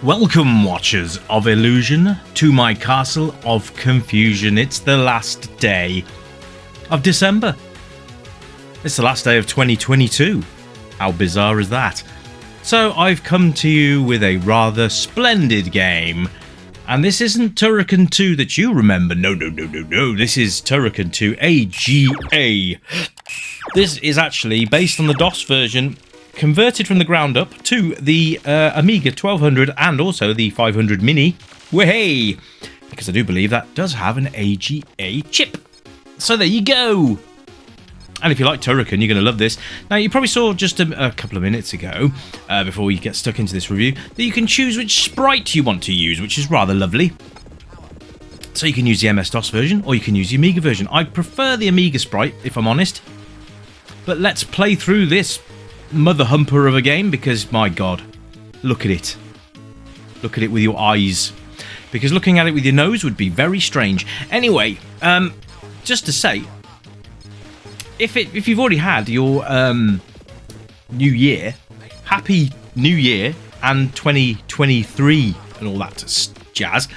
Welcome, watchers of illusion, to my castle of confusion. It's the last day of December. It's the last day of 2022. How bizarre is that? So I've come to you with a rather splendid game. And this isn't Turrican II that you remember. No. This is Turrican II AGA. This is actually based on the DOS version, converted from the ground up to the Amiga 1200 and also the 500 Mini. Way! Because I do believe that does have an AGA chip. So there you go. And if you like Turrican, you're going to love this. Now, you probably saw just a couple of minutes ago, before we get stuck into this review, that you can choose which sprite you want to use, which is rather lovely. So you can use the MS-DOS version, or you can use the Amiga version. I prefer the Amiga sprite, if I'm honest. But let's play through this mother humper of a game, because, my God, look at it. Look at it with your eyes. Because looking at it with your nose would be very strange. Anyway, just to say, if you've already had your New Year, Happy New Year and 2023 and all that jazz.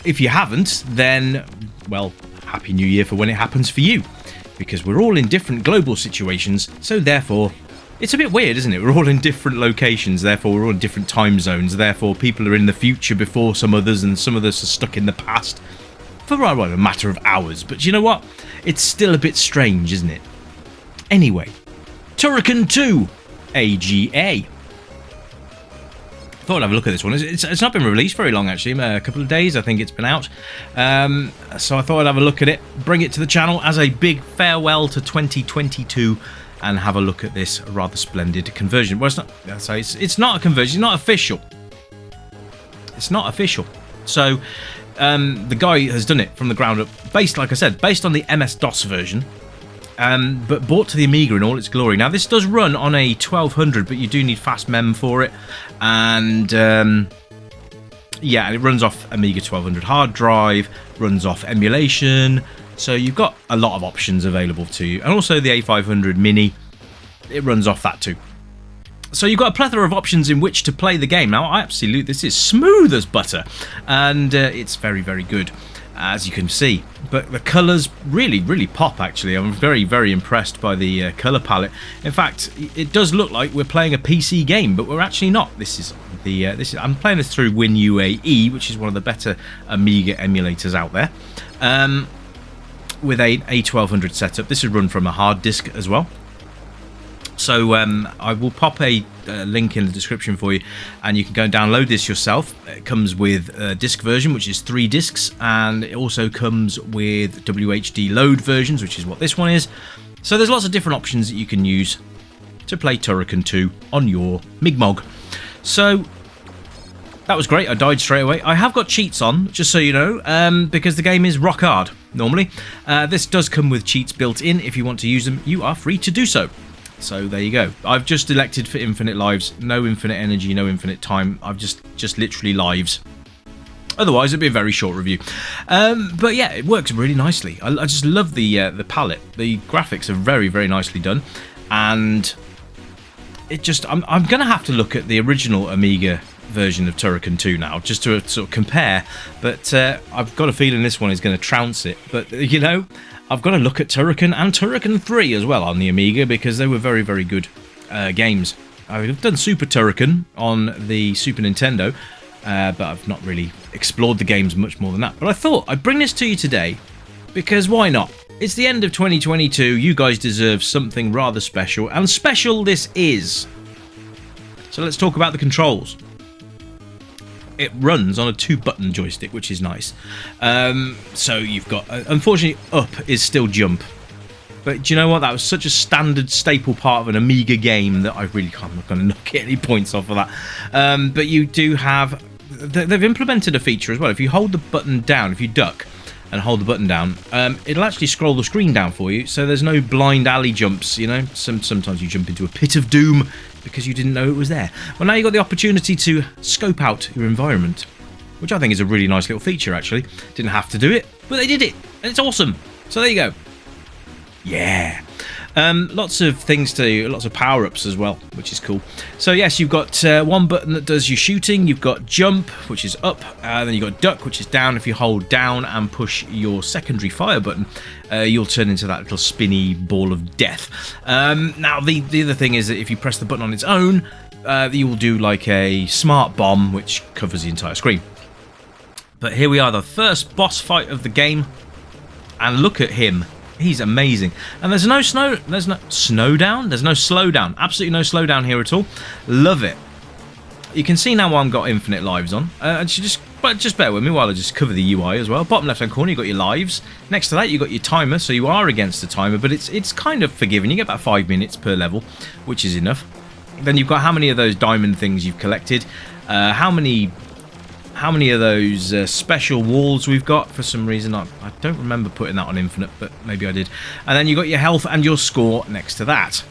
If you haven't, then, well, Happy New Year for when it happens for you. Because we're all in different global situations, so therefore, it's a bit weird, isn't it? We're all in different locations, therefore we're all in different time zones, therefore people are in the future before some others, and some of us are stuck in the past. For a matter of hours, but you know what? It's still a bit strange, isn't it? Anyway, Turrican II AGA. Thought I'd have a look at this one. It's not been released very long, actually. A couple of days, I think it's been out. So I thought I'd have a look at it, bring it to the channel as a big farewell to 2022, and have a look at this rather splendid conversion. Well, it's not. Sorry, it's not a conversion. It's not official. It's not official. So the guy has done it from the ground up, based, like I said, based on the MS-DOS version. But brought to the Amiga in all its glory. Now, this does run on a 1200, but you do need fast mem for it. And, yeah, it runs off Amiga 1200 hard drive, runs off emulation. So you've got a lot of options available to you. And also the A500 Mini, it runs off that too. So you've got a plethora of options in which to play the game. Now, absolutely, this is smooth as butter. And it's very, very good, as you can see. But the colours really pop, actually. I'm very, very impressed by the colour palette. In fact, it does look like we're playing a PC game, but we're actually not. I'm playing this through WinUAE, which is one of the better Amiga emulators out there. With a 1200 setup. This is run from a hard disk as well. So I will pop a link in the description for you, and you can go and download this yourself. It comes with a disc version, which is 3 discs, and it also comes with WHD load versions, which is what this one is. So there's lots of different options that you can use to play Turrican II on your Migmog. So that was great. I died straight away. I have got cheats on, just so you know, because the game is rock hard normally. This does come with cheats built in. If you want to use them, you are free to do so. So there you go. I've just elected for infinite lives. No infinite energy, no infinite time. I've just literally lives. Otherwise, it'd be a very short review. But yeah, it works really nicely. I just love the palette. The graphics are very, very nicely done. And it just... I'm going to have to look at the original Amiga version of Turrican II now, just to sort of compare. But I've got a feeling this one is going to trounce it. But, you know, I've got to look at Turrican and Turrican 3 as well on the Amiga, because they were very, very good games. I've done Super Turrican on the Super Nintendo, but I've not really explored the games much more than that. But I thought I'd bring this to you today, because why not? It's the end of 2022, you guys deserve something rather special, and special this is. So let's talk about the controls. It runs on a 2-button joystick, which is nice. So you've got... unfortunately, up is still jump. But do you know what? That was such a standard staple part of an Amiga game that I really can't... I'm not going to knock any points off of that. But you do have... They've implemented a feature as well. If you hold the button down, if you duck and hold the button down, it'll actually scroll the screen down for you. So there's no blind alley jumps, you know. Sometimes you jump into a pit of doom because you didn't know it was there. Well, now you've got the opportunity to scope out your environment, which I think is a really nice little feature, actually. Didn't have to do it, but they did it, and it's awesome. So there you go. Yeah. Lots of power-ups as well, which is cool. So yes, you've got one button that does your shooting. You've got jump, which is up, then you've got duck, which is down. If you hold down and push your secondary fire button, you'll turn into that little spinny ball of death. Now the other thing is that if you press the button on its own, you will do like a smart bomb, which covers the entire screen. But here we are, the first boss fight of the game, and look at him. He's amazing. And there's no slowdown. Absolutely no slowdown here at all. Love it. You can see now I've got infinite lives on. But just bear with me while I just cover the UI as well. Bottom left hand corner, you've got your lives. Next to that, you've got your timer, so you are against the timer, but it's kind of forgiving. You get about 5 minutes per level, which is enough. Then you've got how many of those diamond things you've collected, how many of those special walls we've got. For some reason, I don't remember putting that on infinite, but maybe I did. And then you've got your health and your score next to that.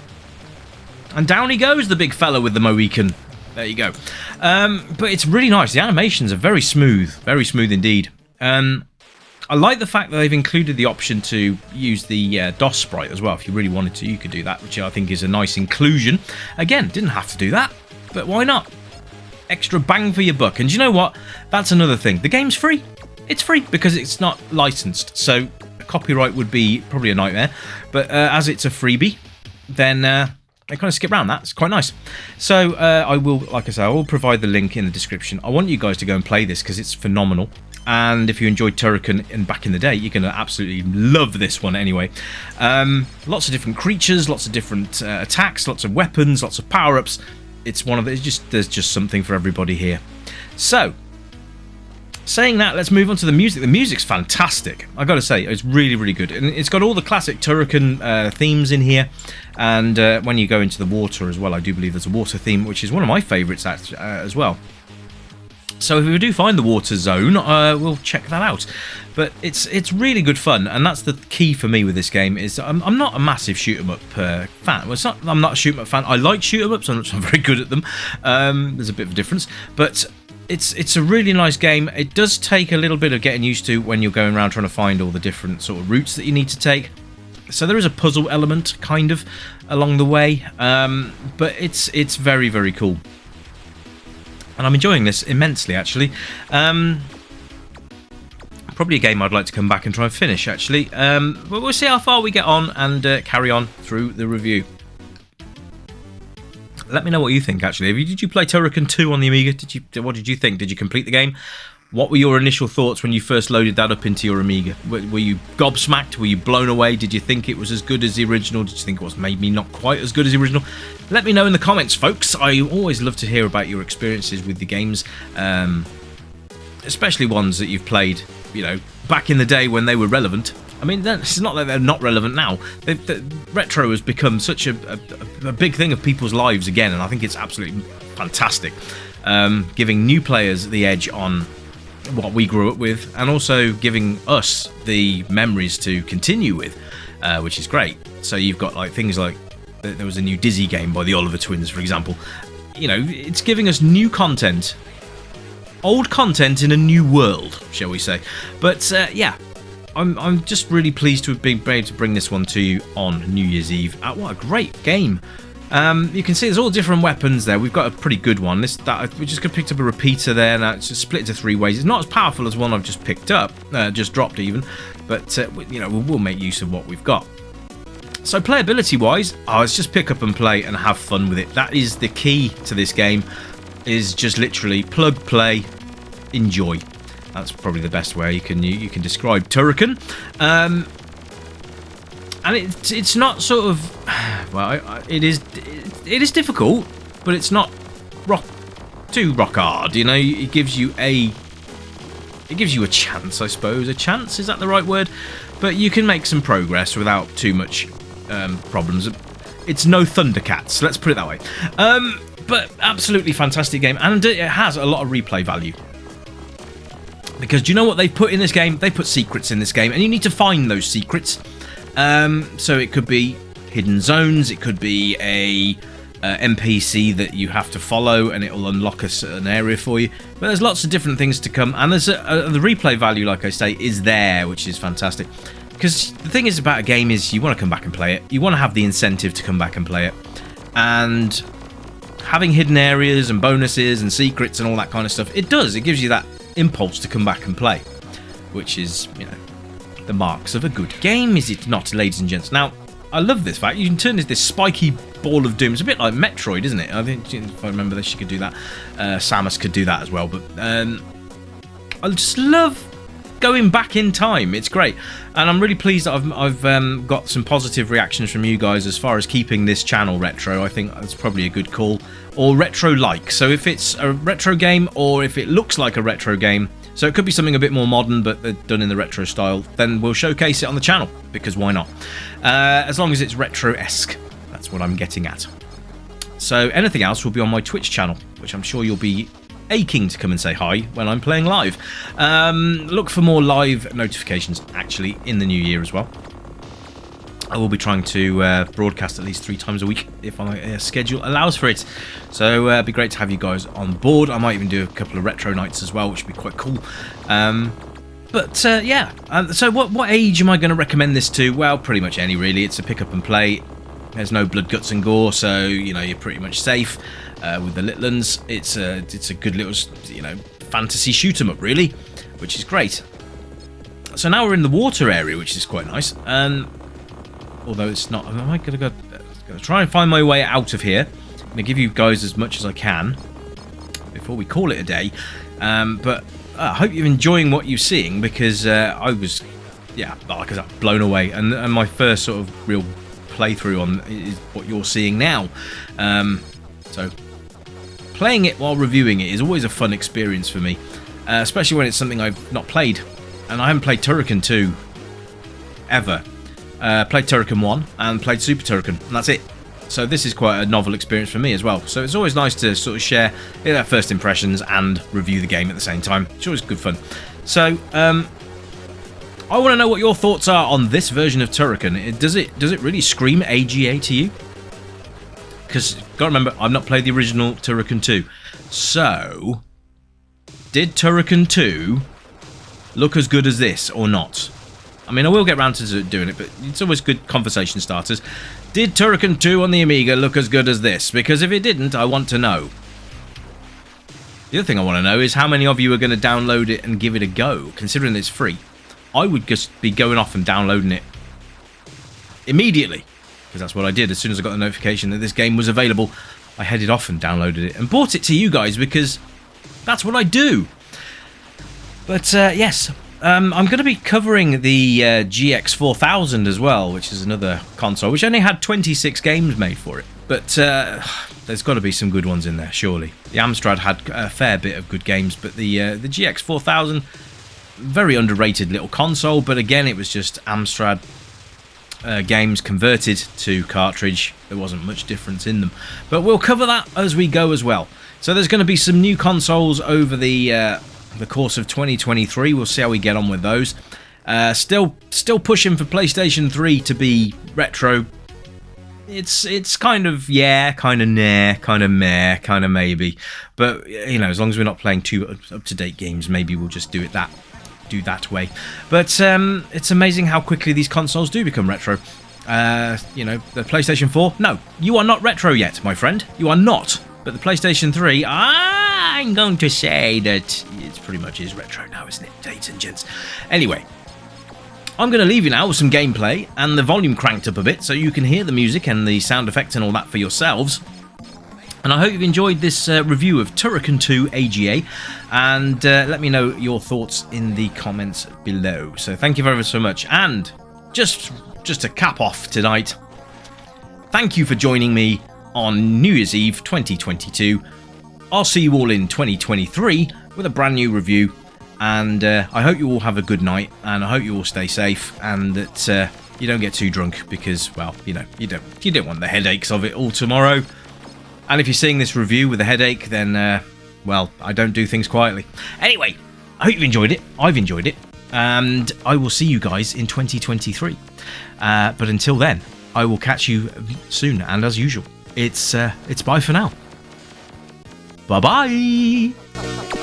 And down he goes, the big fella with the Mohican. There you go. But it's really nice. The animations are very smooth indeed. I like the fact that they've included the option to use the DOS sprite as well. If you really wanted to, you could do that, which I think is a nice inclusion. Again, didn't have to do that, but why not? Extra bang for your buck. And do you know what? That's another thing. The game's free. It's free because it's not licensed. So copyright would be probably a nightmare. But as it's a freebie, then they kind of skip around that. It's quite nice. So I will, like I say, I will provide the link in the description. I want you guys to go and play this because it's phenomenal. And if you enjoyed Turrican in back in the day, you're going to absolutely love this one anyway. Lots of different creatures, lots of different attacks, lots of weapons, lots of power-ups. It's one of the, there's just something for everybody here. So, saying that, let's move on to the music. The music's fantastic. I got to say, it's really, really good, and it's got all the classic Turrican themes in here. And when you go into the water as well, I do believe there's a water theme, which is one of my favourites as well. So if we do find the water zone, we'll check that out. But it's really good fun, and that's the key for me with this game. Is I'm not a massive shoot 'em up fan. Well, I'm not a shoot 'em up fan. I like shoot 'em ups. I'm very good at them. There's a bit of a difference, but it's a really nice game. It does take a little bit of getting used to when you're going around trying to find all the different sort of routes that you need to take. So there is a puzzle element kind of along the way, but it's very, very cool. And I'm enjoying this immensely, actually. Probably a game I'd like to come back and try and finish, actually. But we'll see how far we get on and carry on through the review. Let me know what you think, actually. Did you play Turrican II on the Amiga? What did you think? Did you complete the game? What were your initial thoughts when you first loaded that up into your Amiga? Were you gobsmacked? Were you blown away? Did you think it was as good as the original? Did you think it was maybe not quite as good as the original? Let me know in the comments, folks. I always love to hear about your experiences with the games, especially ones that you've played, you know, back in the day when they were relevant. I mean, it's not that they're not relevant now. The retro has become such a big thing of people's lives again, and I think it's absolutely fantastic, giving new players the edge on what we grew up with, and also giving us the memories to continue with, which is great. So you've got like things like there was a new Dizzy game by the Oliver Twins, for example. You know, it's giving us new content, old content in a new world, shall we say. But yeah, I'm just really pleased to have been able to bring this one to you on New Year's Eve. What a great game. You can see there's all different weapons there. We've got a pretty good one. We just picked up a repeater there. Now it's just split into 3 ways. It's not as powerful as one I've just picked up, just dropped even, but you know, we'll make use of what we've got. So playability wise, it's just pick up and play and have fun with it. That is the key to this game, is just literally plug, play, enjoy. That's probably the best way you can describe Turrican. And it's not sort of, well, it is difficult, but it's not too rock hard. You know, it gives you a chance, I suppose. A chance, is that the right word? But you can make some progress without too much problems. It's no Thundercats, let's put it that way. But absolutely fantastic game, and it has a lot of replay value. Because do you know what they've put in this game? They put secrets in this game, and you need to find those secrets. So it could be hidden zones, it could be a NPC that you have to follow and it will unlock a certain area for you. But there's lots of different things to come, and there's the replay value, like I say, is there, which is fantastic. Because the thing is about a game is you want to come back and play it. You want to have the incentive to come back and play it. And having hidden areas and bonuses and secrets and all that kind of stuff, it gives you that impulse to come back and play. Which is, you know, the marks of a good game, is it not, ladies and gents? Now, I love this fact. You can turn this spiky ball of doom. It's a bit like Metroid, isn't it? I think, if I remember this, you could do that. Samus could do that as well. But I just love going back in time. It's great, and I'm really pleased that I've got some positive reactions from you guys as far as keeping this channel retro. I think that's probably a good call, or retro-like. So if it's a retro game, or if it looks like a retro game, so it could be something a bit more modern but done in the retro style, then we'll showcase it on the channel, because why not? As long as it's retro-esque, that's what I'm getting at. So anything else will be on my Twitch channel, which I'm sure you'll be aching to come and say hi when I'm playing live. Look for more live notifications actually in the new year as well. I will be trying to broadcast at least 3 times a week if my schedule allows for it. So it'd be great to have you guys on board. I might even do a couple of retro nights as well, which would be quite cool. Yeah, so what age am I going to recommend this to? Well, pretty much any, really. It's a pick up and play. There's no blood, guts and gore, so you know you're pretty much safe with the little ones. It's a good little, you know, fantasy shoot 'em up, really, which is great. So now we're in the water area, which is quite nice. Although it's not, am I gonna try and find my way out of here? I'm gonna give you guys as much as I can before we call it a day. But I hope you're enjoying what you're seeing, because I was, yeah, like I said, blown away. And my first sort of real playthrough on is what you're seeing now. So playing it while reviewing it is always a fun experience for me, especially when it's something I've not played. And I haven't played Turrican II ever. Played Turrican 1 and played Super Turrican, and that's it. So this is quite a novel experience for me as well. So it's always nice to sort of share our first impressions and review the game at the same time. It's always good fun. So I want to know what your thoughts are on this version of Turrican. Does it really scream AGA to you? Because gotta remember, I've not played the original Turrican 2. So did Turrican 2 look as good as this or not? I mean, I will get round to doing it, but it's always good conversation starters. Did Turrican 2 on the Amiga look as good as this? Because if it didn't, I want to know. The other thing I want to know is how many of you are going to download it and give it a go, considering it's free. I would just be going off and downloading it immediately, because that's what I did. As soon as I got the notification that this game was available, I headed off and downloaded it and bought it to you guys, because that's what I do. But yes, I'm going to be covering the GX 4000 as well, which is another console which only had 26 games made for it. But there's got to be some good ones in there, surely. The Amstrad had a fair bit of good games, but the GX 4000, very underrated little console. But again, it was just Amstrad games converted to cartridge. There wasn't much difference in them. But we'll cover that as we go as well. So there's going to be some new consoles over the course of 2023. We'll see how we get on with those. Still pushing for PlayStation 3 to be retro. It's kind of yeah, kind of nah, kind of meh, kind of maybe. But you know, as long as we're not playing too up-to-date games, maybe we'll just do that way. But it's amazing how quickly these consoles do become retro. You know, the PlayStation 4, no, you are not retro yet, my friend. You are not. But the PlayStation 3, I'm going to say that it pretty much is retro now, isn't it, ladies and gents? Anyway, I'm going to leave you now with some gameplay and the volume cranked up a bit so you can hear the music and the sound effects and all that for yourselves. And I hope you've enjoyed this review of Turrican II AGA, and let me know your thoughts in the comments below. So thank you very so much, and just to cap off tonight, thank you for joining me on New Year's Eve 2022. I'll see you all in 2023 with a brand new review, and I hope you all have a good night, and I hope you all stay safe, and that you don't get too drunk, because, well, you know, you don't want the headaches of it all tomorrow. And if you're seeing this review with a headache, then well, I don't do things quietly. Anyway, I hope you've enjoyed it. I've enjoyed it, and I will see you guys in 2023. But until then, I will catch you soon, and as usual, it's bye for now. Bye bye.